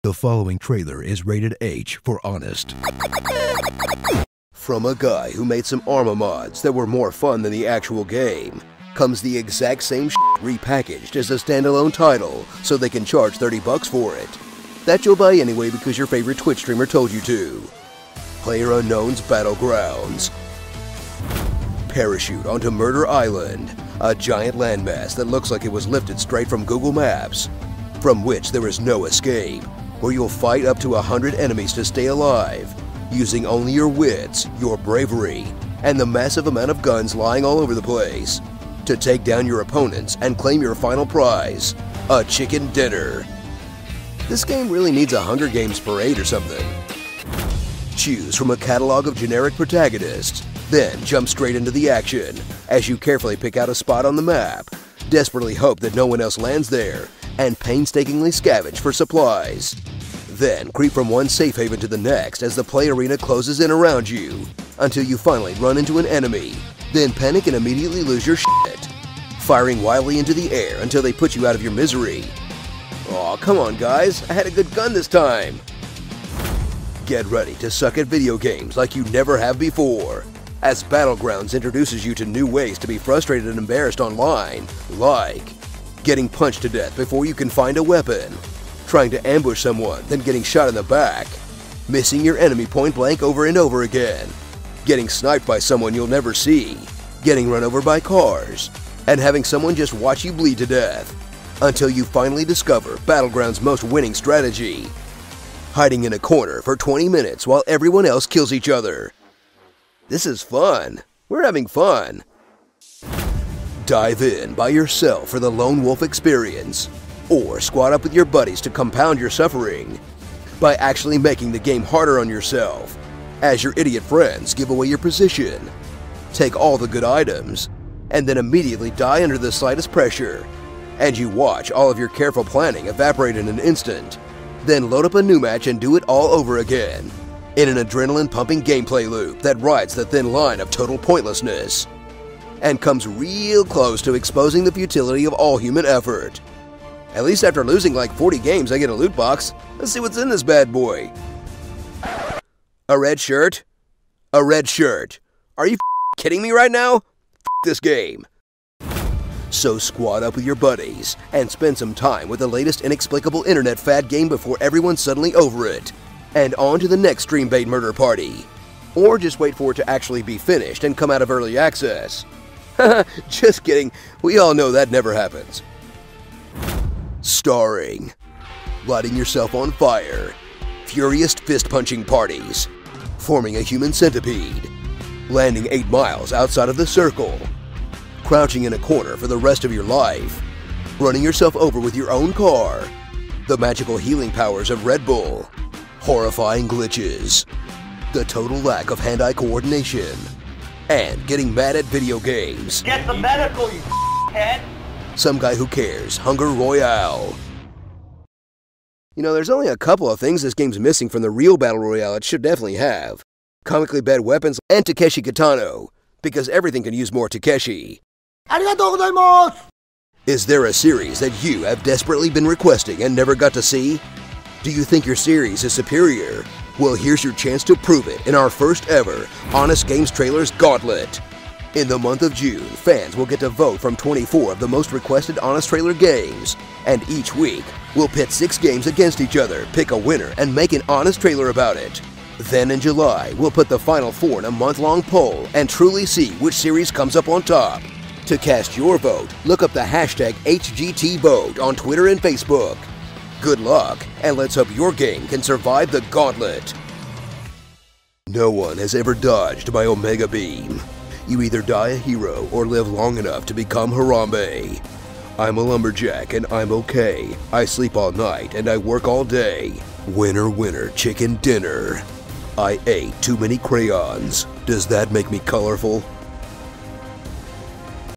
The following trailer is rated H for honest. From a guy who made some armor mods that were more fun than the actual game, comes the exact same shit repackaged as a standalone title so they can charge $30 for it. That you'll buy anyway because your favorite Twitch streamer told you to. PlayerUnknown's Battlegrounds. Parachute onto Murder Island, a giant landmass that looks like it was lifted straight from Google Maps, from which there is no escape, where you'll fight up to 100 enemies to stay alive, using only your wits, your bravery, and the massive amount of guns lying all over the place, to take down your opponents and claim your final prize, a chicken dinner. This game really needs a Hunger Games parade or something. Choose from a catalog of generic protagonists, then jump straight into the action as you carefully pick out a spot on the map, desperately hope that no one else lands there, and painstakingly scavenge for supplies. Then creep from one safe haven to the next as the play arena closes in around you, until you finally run into an enemy, then panic and immediately lose your shit, firing wildly into the air until they put you out of your misery. Aw, come on guys, I had a good gun this time! Get ready to suck at video games like you never have before, as Battlegrounds introduces you to new ways to be frustrated and embarrassed online, like getting punched to death before you can find a weapon, trying to ambush someone, then getting shot in the back, missing your enemy point blank over and over again, getting sniped by someone you'll never see, getting run over by cars, and having someone just watch you bleed to death, until you finally discover Battlegrounds' most winning strategy: hiding in a corner for 20 minutes while everyone else kills each other. This is fun. We're having fun. Dive in by yourself for the lone wolf experience, or squad up with your buddies to compound your suffering by actually making the game harder on yourself, as your idiot friends give away your position, take all the good items, and then immediately die under the slightest pressure, and you watch all of your careful planning evaporate in an instant, then load up a new match and do it all over again, in an adrenaline-pumping gameplay loop that rides the thin line of total pointlessness, and comes real close to exposing the futility of all human effort. At least after losing like 40 games, I get a loot box. Let's see what's in this bad boy. A red shirt? A red shirt. Are you kidding me right now? This game. So squad up with your buddies and spend some time with the latest inexplicable internet fad game before everyone's suddenly over it, and on to the next stream bait murder party. Or just wait for it to actually be finished and come out of early access. Just kidding, we all know that never happens. Starring lighting yourself on fire, furious fist-punching parties, forming a human centipede, landing 8 miles outside of the circle, crouching in a corner for the rest of your life, running yourself over with your own car, the magical healing powers of Red Bull, horrifying glitches, the total lack of hand-eye coordination, and getting mad at video games. Get the medical, you head! Some guy who cares, Hunger Royale. You know, there's only a couple of things this game's missing from the real Battle Royale it should definitely have. Comically bad weapons and Takeshi Kitano, because everything can use more Takeshi. Arigatou gozaimasu! Is there a series that you have desperately been requesting and never got to see? Do you think your series is superior? Well, here's your chance to prove it in our first ever Honest Games Trailers Gauntlet. In the month of June, fans will get to vote from 24 of the most requested Honest Trailer games, and each week, we'll pit 6 games against each other, pick a winner, and make an honest trailer about it. Then in July, we'll put the final 4 in a month-long poll and truly see which series comes up on top. To cast your vote, look up the hashtag HGTVote on Twitter and Facebook. Good luck, and let's hope your game can survive the gauntlet. No one has ever dodged my Omega Beam. You either die a hero or live long enough to become Harambe. I'm a lumberjack and I'm okay. I sleep all night and I work all day. Winner, winner, chicken dinner. I ate too many crayons. Does that make me colorful?